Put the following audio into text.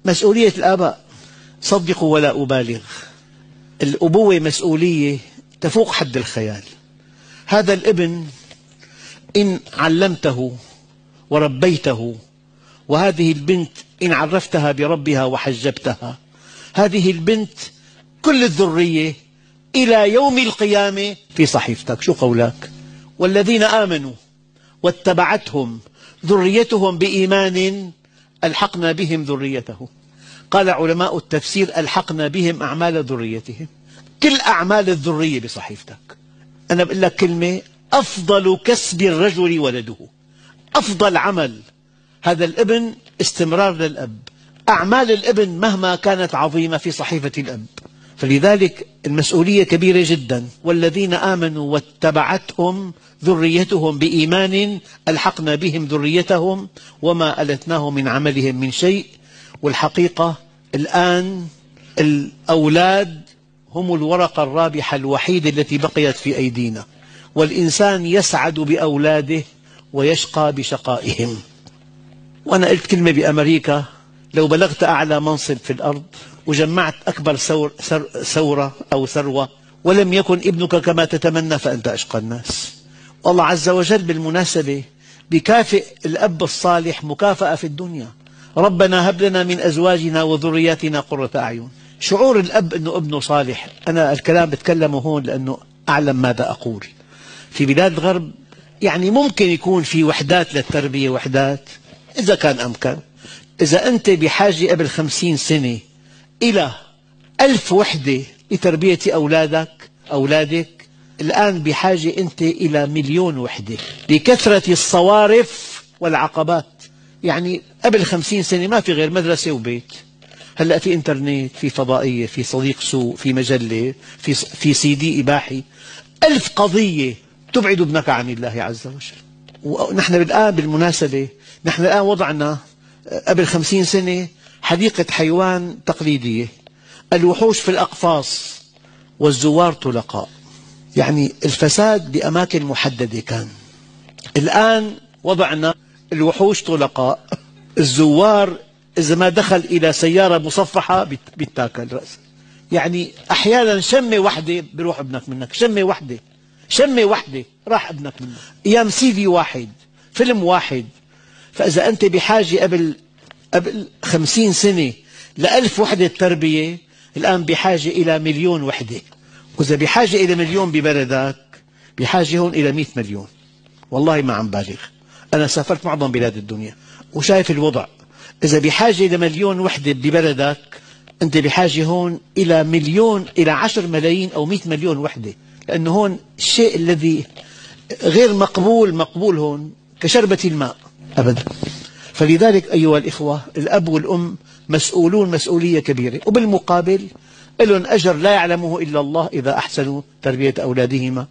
مسؤولية الآباء، صدقوا ولا أبالغ، الأبوة مسؤولية تفوق حد الخيال. هذا الابن إن علمته وربيته، وهذه البنت إن عرفتها بربها وحجبتها، هذه البنت كل الذرية إلى يوم القيامة في صحيفتك. شو قولك؟ والذين آمنوا واتبعتهم ذريتهم بإيمان ألحقنا بهم ذريته. قال علماء التفسير ألحقنا بهم أعمال ذريتهم، كل أعمال الذرية بصحيفتك. أنا بقول لك كلمة: أفضل كسب الرجل ولده، أفضل عمل هذا الابن استمرار للأب، أعمال الابن مهما كانت عظيمة في صحيفة الأب. فلذلك المسؤولية كبيرة جدا. والذين آمنوا واتبعتهم ذريتهم بإيمان ألحقنا بهم ذريتهم وما ألتناهم من عملهم من شيء. والحقيقة الآن الأولاد هم الورقة الرابحة الوحيدة التي بقيت في أيدينا، والإنسان يسعد بأولاده ويشقى بشقائهم. وأنا قلت كلمة بأمريكا: لو بلغت أعلى منصب في الأرض وجمعت أكبر ثورة أو ثروة ولم يكن ابنك كما تتمنى فأنت أشقى الناس. الله عز وجل بالمناسبة بيكافئ الأب الصالح مكافأة في الدنيا: ربنا هب لنا من أزواجنا وذرياتنا قرة أعين. شعور الأب أنه ابنه صالح. أنا الكلام بتكلمه هون لأنه أعلم ماذا أقول. في بلاد الغرب يعني ممكن يكون في وحدات للتربية، وحدات إذا كان أمكن. إذا أنت بحاجة قبل 50 سنة إلى 1000 وحدة لتربية أولادك، الآن بحاجة أنت إلى 1,000,000 وحدة لكثرة الصوارف والعقبات. يعني قبل 50 سنة ما في غير مدرسة وبيت، هلأ في إنترنت، في فضائية، في صديق سوء، في مجلة، في CD إباحي، 1000 قضية تبعد ابنك عن الله عز وجل. ونحن الآن بالمناسبة نحن الآن وضعنا قبل 50 سنة حديقة حيوان تقليدية، الوحوش في الأقفاص والزوار طلقاء. يعني الفساد بأماكن محددة كان. الآن وضعنا الوحوش طلقاء، الزوار إذا ما دخل إلى سيارة مصفحة بيتاكل رأسه. يعني أحيانا شمة واحدة بيروح ابنك منك، شمة واحدة راح ابنك منك. أيام CD واحد، فيلم واحد. فإذا أنت بحاجة قبل 50 سنة ل1000 وحدة تربية، الآن بحاجة إلى 1,000,000 وحدة. وإذا بحاجة إلى 1,000,000 ببلدك، بحاجة هون إلى 100 مليون. والله ما عم بالغ، أنا سافرت معظم بلاد الدنيا وشايف الوضع. إذا بحاجة إلى 1,000,000 وحدة ببلدك، أنت بحاجة هون إلى 1,000,000 إلى 10 ملايين أو 100 مليون وحدة. لأنه هون الشيء الذي غير مقبول هون كشربة الماء أبدا. فلذلك أيها الإخوة، الأب والأم مسؤولون مسؤولية كبيرة، وبالمقابل لهم أجر لا يعلمه إلا الله إذا أحسنوا تربية أولادهما.